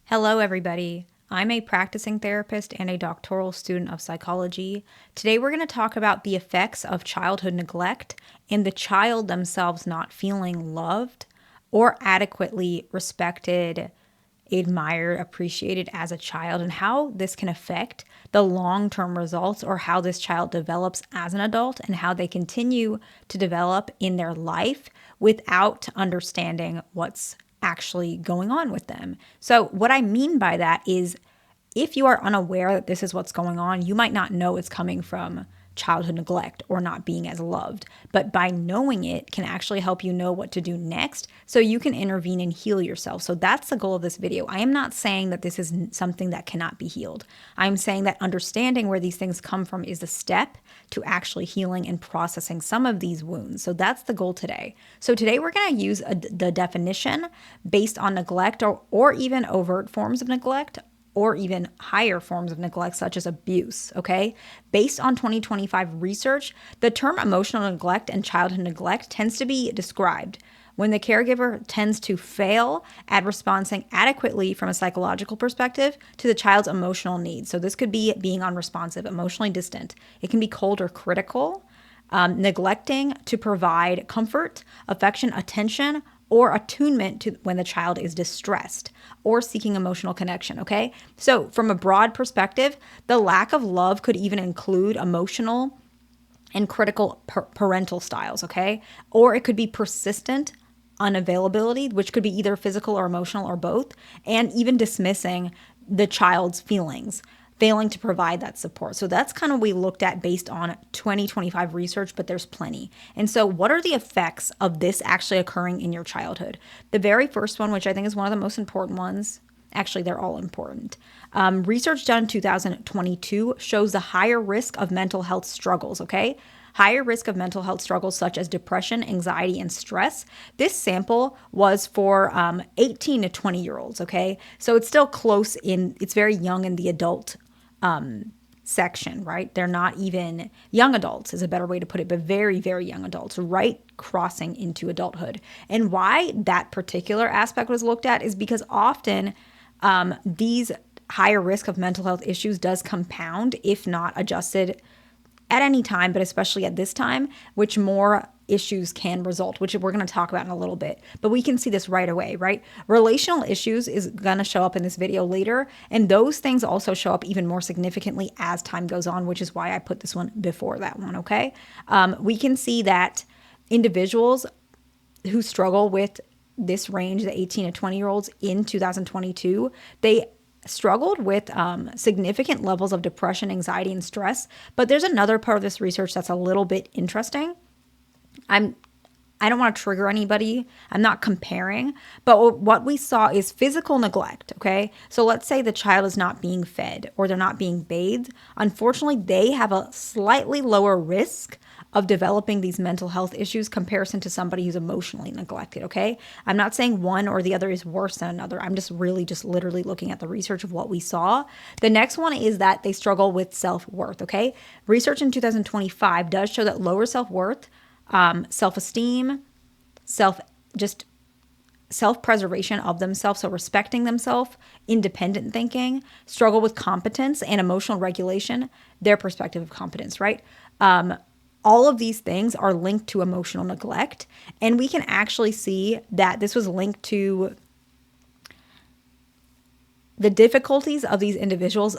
Hello, everybody. I'm a practicing therapist and a doctoral student of psychology. Today, we're going to talk about the effects of childhood neglect and the child themselves not feeling loved or adequately respected, admired, appreciated as a child, and how this can affect the long term results or how this child develops as an adult and how they continue to develop in their life without understanding what's actually going on with them. So, what I mean by that is if you are unaware that this is what's going on, you might not know it's coming from childhood neglect or not being as loved. But by knowing it can actually help you know what to do next so you can intervene and heal yourself. So that's the goal of this video. I am not saying that this is something that cannot be healed. I'm saying that understanding where these things come from is the step to actually healing and processing some of these wounds. So that's the goal today. So today we're going to use the definition based on neglect or even overt forms of neglect, or even higher forms of neglect, such as abuse, okay? Based on 2025 research, the term emotional neglect and childhood neglect tends to be described when the caregiver tends to fail at responding adequately from a psychological perspective to the child's emotional needs. So this could be being unresponsive, emotionally distant. It can be cold or critical, neglecting to provide comfort, affection, attention, or attunement to when the child is distressed or seeking emotional connection, okay? So from a broad perspective, the lack of love could even include emotional and critical parental styles, okay? Or it could be persistent unavailability, which could be either physical or emotional or both, and even dismissing the child's feelings, failing to provide that support. So that's kind of what we looked at based on 2025 research, but there's plenty. And so what are the effects of this actually occurring in your childhood? The very first one, which I think is one of the most important ones, actually they're all important. Research done in 2022 shows the higher risk of mental health struggles, okay? Higher risk of mental health struggles such as depression, anxiety, and stress. This sample was for 18 to 20-year-olds, okay? So it's still it's very young in the adult section, right? They're not even young adults is a better way to put it, but very, very young adults, right? Crossing into adulthood. And why that particular aspect was looked at is because often these higher risk of mental health issues does compound if not adjusted at any time, but especially at this time, which more issues can result, which we're going to talk about in a little bit. But we can see this right away, right? Relational issues is going to show up in this video later. And those things also show up even more significantly as time goes on, which is why I put this one before that one, okay? We can see that individuals who struggle with this range, the 18 to 20-year-olds in 2022, they struggled with significant levels of depression, anxiety, and stress. But there's another part of this research that's a little bit interesting. I don't want to trigger anybody. I'm not comparing, but what we saw is physical neglect, okay? So let's say the child is not being fed or they're not being bathed. Unfortunately, they have a slightly lower risk of developing these mental health issues comparison to somebody who's emotionally neglected, okay? I'm not saying one or the other is worse than another. I'm just literally looking at the research of what we saw. The next one is that they struggle with self-worth, okay? Research in 2025 does show that lower self-worth, self-esteem, self-preservation of themselves, so respecting themselves, independent thinking, struggle with competence and emotional regulation, their perspective of competence, right? All of these things are linked to emotional neglect, and we can actually see that this was linked to the difficulties of these individuals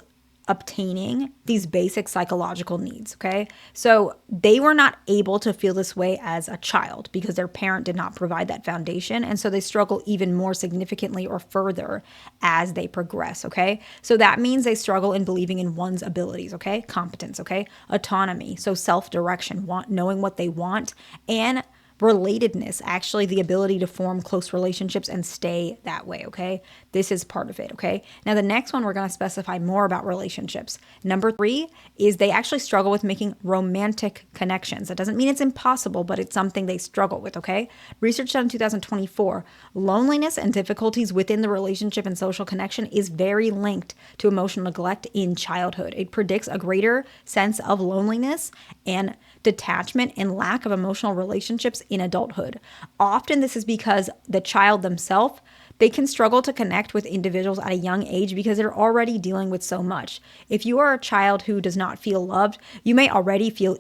obtaining these basic psychological needs, okay? So they were not able to feel this way as a child because their parent did not provide that foundation, and so they struggle even more significantly or further as they progress, okay? So that means they struggle in believing in one's abilities, okay? Competence, okay? Autonomy, so self-direction, knowing what they want, and relatedness, actually the ability to form close relationships and stay that way, okay? This is part of it, okay? Now the next one, we're going to specify more about relationships. Number 3 is they actually struggle with making romantic connections. That doesn't mean it's impossible, but it's something they struggle with, okay? Research done in 2024, loneliness and difficulties within the relationship and social connection is very linked to emotional neglect in childhood. It predicts a greater sense of loneliness and detachment and lack of emotional relationships in adulthood. Often this is because the child themselves they can struggle to connect with individuals at a young age because they're already dealing with so much. If you are a child who does not feel loved, you may already feel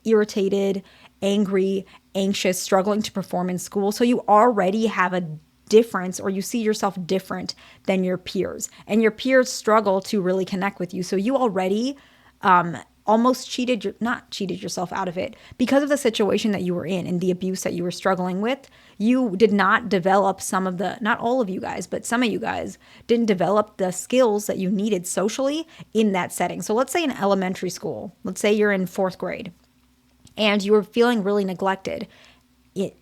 irritated, angry, anxious, struggling to perform in school. So you already have a difference, or you see yourself different than your peers, and your peers struggle to really connect with you. So you already almost not cheated yourself out of it because of the situation that you were in and the abuse that you were struggling with. You did not develop not all of you guys, but some of you guys didn't develop the skills that you needed socially in that setting. So let's say in elementary school, let's say you're in 4th grade and you were feeling really neglected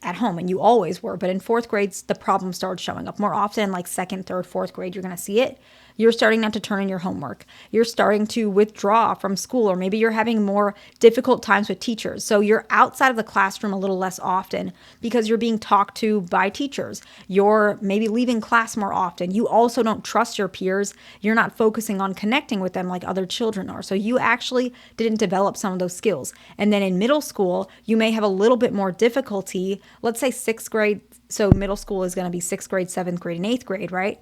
at home, and you always were, but in 4th grade, the problem started showing up more often. Like 2nd, 3rd, 4th grade, you're going to see it. You're starting not to turn in your homework. You're starting to withdraw from school, or maybe you're having more difficult times with teachers. So you're outside of the classroom a little less often because you're being talked to by teachers. You're maybe leaving class more often. You also don't trust your peers. You're not focusing on connecting with them like other children are. So you actually didn't develop some of those skills. And then in middle school, you may have a little bit more difficulty. Let's say 6th grade. So middle school is going to be 6th grade, 7th grade, and 8th grade, right?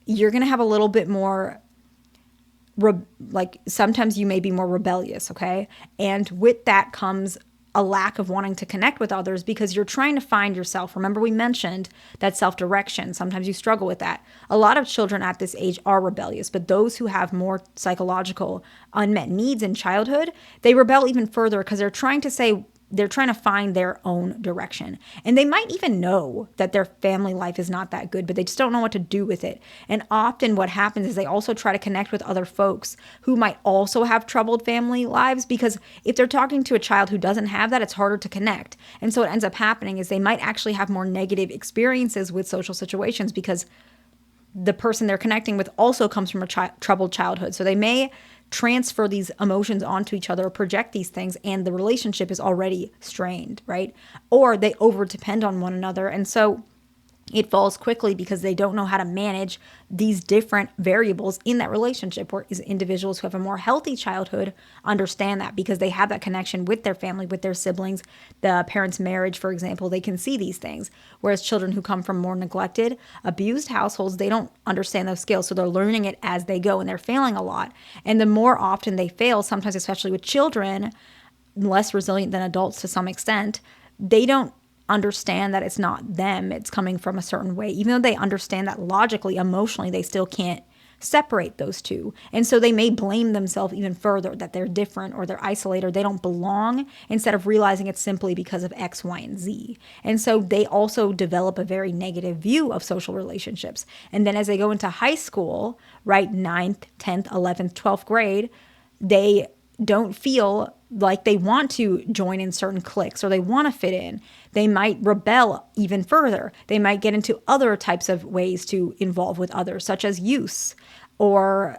You're going to have a little bit more, sometimes you may be more rebellious, okay? And with that comes a lack of wanting to connect with others because you're trying to find yourself. Remember, we mentioned that self-direction. Sometimes you struggle with that. A lot of children at this age are rebellious, but those who have more psychological unmet needs in childhood, they rebel even further because they're trying to find their own direction. And they might even know that their family life is not that good, but they just don't know what to do with it. And often what happens is they also try to connect with other folks who might also have troubled family lives, because if they're talking to a child who doesn't have that, it's harder to connect. And so what ends up happening is they might actually have more negative experiences with social situations because the person they're connecting with also comes from a troubled childhood. So they may transfer these emotions onto each other or project these things, and the relationship is already strained, right? Or they over depend on one another. And so it falls quickly because they don't know how to manage these different variables in that relationship. Whereas individuals who have a more healthy childhood understand that because they have that connection with their family, with their siblings, the parents' marriage, for example, they can see these things. Whereas children who come from more neglected, abused households, they don't understand those skills. So they're learning it as they go, and they're failing a lot. And the more often they fail, sometimes especially with children, less resilient than adults to some extent, they don't understand that it's not them, it's coming from a certain way. Even though they understand that logically, emotionally, they still can't separate those two. And so they may blame themselves even further that they're different or they're isolated or they don't belong, instead of realizing it's simply because of X, Y, and Z. And so they also develop a very negative view of social relationships. And then as they go into high school, right, 9th, 10th, 11th, 12th grade, they don't feel like they want to join in certain cliques or they want to fit in. They might rebel even further. They might get into other types of ways to involve with others, such as use or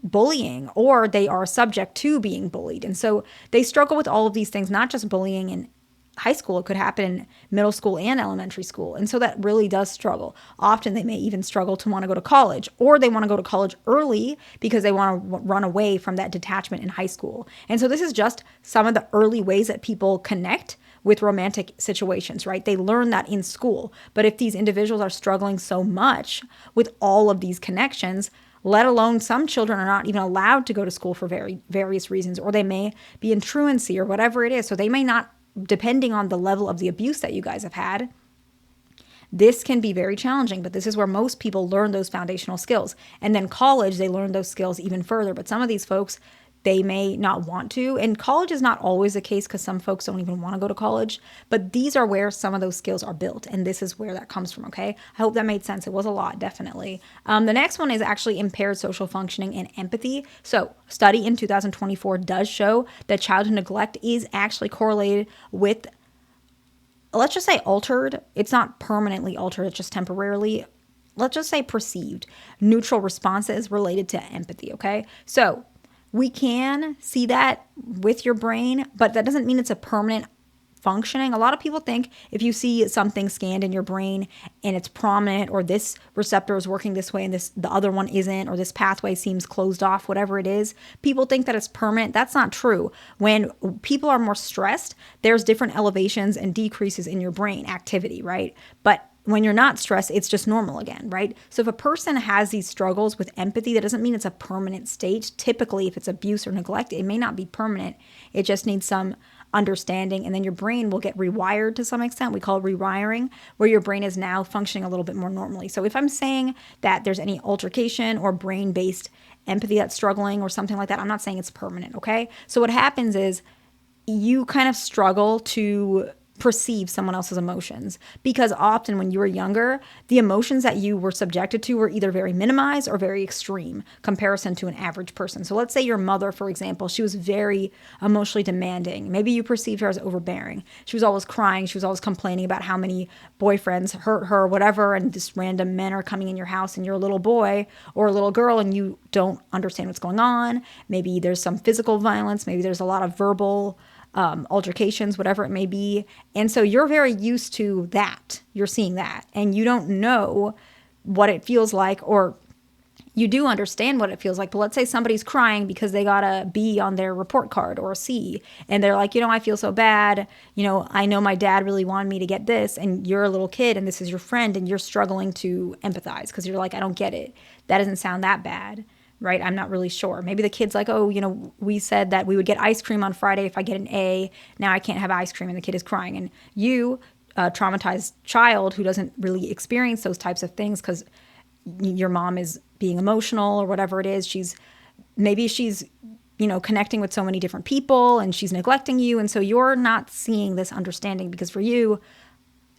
bullying, or they are subject to being bullied. And so they struggle with all of these things, not just bullying in high school. It could happen in middle school and elementary school. And so that really does struggle. Often they may even struggle to want to go to college, or they want to go to college early because they want to run away from that detachment in high school. And so this is just some of the early ways that people connect with romantic situations, right? They learn that in school. But if these individuals are struggling so much with all of these connections, let alone some children are not even allowed to go to school for various reasons, or they may be in truancy or whatever it is. So they may not, depending on the level of the abuse that you guys have had, this can be very challenging, but this is where most people learn those foundational skills. And then college, they learn those skills even further. But some of these folks, they may not want to. And college is not always the case because some folks don't even want to go to college. But these are where some of those skills are built. And this is where that comes from, okay? I hope that made sense. It was a lot, definitely. The next one is actually impaired social functioning and empathy. So study in 2024 does show that childhood neglect is actually correlated with, let's just say, altered. It's not permanently altered, it's just temporarily, let's just say, perceived neutral responses related to empathy, okay? So we can see that with your brain, but that doesn't mean it's a permanent functioning. A lot of people think if you see something scanned in your brain and it's prominent, or this receptor is working this way and the other one isn't, or this pathway seems closed off, whatever it is, people think that it's permanent. That's not true. When people are more stressed, there's different elevations and decreases in your brain activity, right? But when you're not stressed, it's just normal again, right? So if a person has these struggles with empathy, that doesn't mean it's a permanent state. Typically, if it's abuse or neglect, it may not be permanent. It just needs some understanding, and then your brain will get rewired to some extent. We call it rewiring, where your brain is now functioning a little bit more normally. So if I'm saying that there's any altercation or brain-based empathy that's struggling or something like that, I'm not saying it's permanent, okay? So what happens is you kind of struggle to perceive someone else's emotions, because often when you were younger, the emotions that you were subjected to were either very minimized or very extreme comparison to an average person. So let's say your mother, for example, she was very emotionally demanding. Maybe you perceived her as overbearing. She was always crying. She was always complaining about how many boyfriends hurt her, whatever, and just random men are coming in your house and you're a little boy or a little girl and you don't understand what's going on. Maybe there's some physical violence. Maybe there's a lot of verbal altercations, whatever it may be. And so you're very used to that. You're seeing that. And you don't know what it feels like, or you do understand what it feels like. But let's say somebody's crying because they got a B on their report card or a C. And they're like, I feel so bad. I know my dad really wanted me to get this. And you're a little kid and this is your friend and you're struggling to empathize because you're like, I don't get it. That doesn't sound that bad. Right? I'm not really sure. Maybe the kid's like, we said that we would get ice cream on Friday if I get an A. Now I can't have ice cream, and the kid is crying. And you, a traumatized child who doesn't really experience those types of things because your mom is being emotional or whatever it is, she's connecting with so many different people and she's neglecting you. And so you're not seeing this understanding, because for you,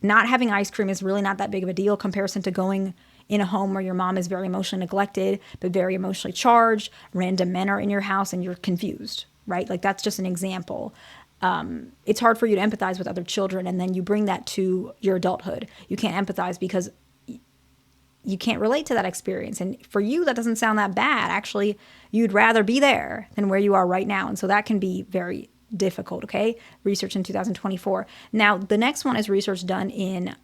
not having ice cream is really not that big of a deal comparison to going in a home where your mom is very emotionally neglected, but very emotionally charged. Random men are in your house and you're confused, right? Like that's just an example. It's hard for you to empathize with other children, and then you bring that to your adulthood. You can't empathize because you can't relate to that experience. And for you, that doesn't sound that bad. Actually, you'd rather be there than where you are right now. And so that can be very difficult, okay? Research in 2024. Now, the next one is research done in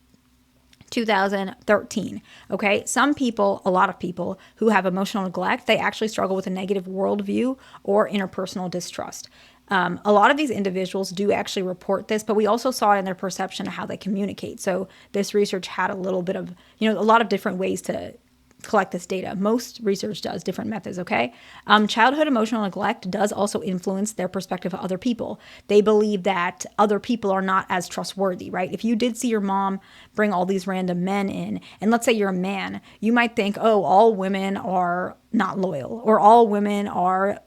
2013. Okay. Some people, a lot of people who have emotional neglect, they actually struggle with a negative worldview or interpersonal distrust. A lot of these individuals do actually report this, but we also saw it in their perception of how they communicate. So this research had a little bit of, a lot of different ways to collect this data. Most research does different methods, okay? Childhood emotional neglect does also influence their perspective of other people. They believe that other people are not as trustworthy, right? If you did see your mom bring all these random men in, and let's say you're a man, you might think, all women are not loyal, or all women are,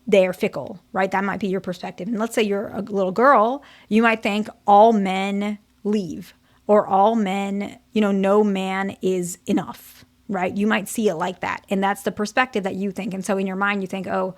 they are fickle, right? That might be your perspective. And let's say you're a little girl, you might think all men leave, or all men, no man is enough, right? You might see it like that. And that's the perspective that you think. And so in your mind, you think, I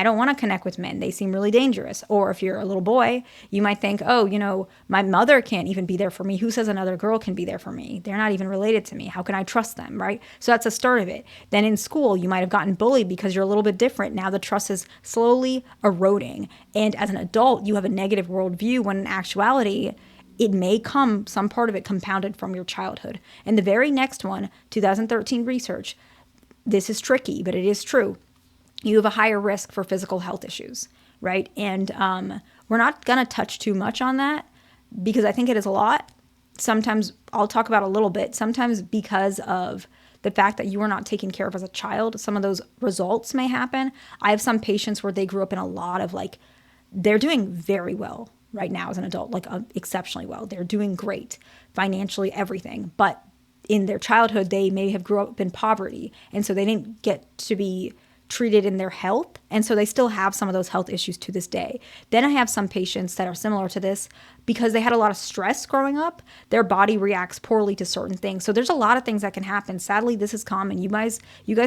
don't want to connect with men. They seem really dangerous. Or if you're a little boy, you might think, my mother can't even be there for me. Who says another girl can be there for me? They're not even related to me. How can I trust them, right? So that's the start of it. Then in school, you might have gotten bullied because you're a little bit different. Now the trust is slowly eroding. And as an adult, you have a negative worldview when in actuality, it may come, some part of it compounded from your childhood. And the very next one, 2013 research, this is tricky, but it is true. You have a higher risk for physical health issues, right? And we're not going to touch too much on that because I think it is a lot. Sometimes I'll talk about a little bit. Sometimes because of the fact that you were not taken care of as a child, some of those results may happen. I have some patients where they grew up in a lot of they're doing very well right now as an adult, exceptionally well. They're doing great financially, everything. But in their childhood, they may have grew up in poverty. And so they didn't get to be treated in their health. And so they still have some of those health issues to this day. Then I have some patients that are similar to this because they had a lot of stress growing up. Their body reacts poorly to certain things. So there's a lot of things that can happen. Sadly, this is common. You guys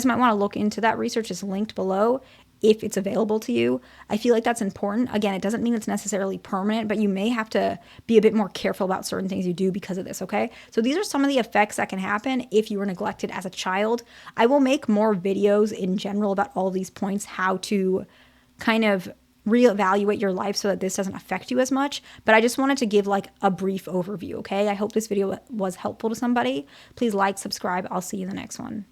might want to look into that research. It's linked below if it's available to you. I feel like that's important. Again, it doesn't mean it's necessarily permanent, but you may have to be a bit more careful about certain things you do because of this, okay? So these are some of the effects that can happen if you were neglected as a child. I will make more videos in general about all these points, how to kind of reevaluate your life so that this doesn't affect you as much. But I just wanted to give a brief overview, okay? I hope this video was helpful to somebody. Please like, subscribe. I'll see you in the next one.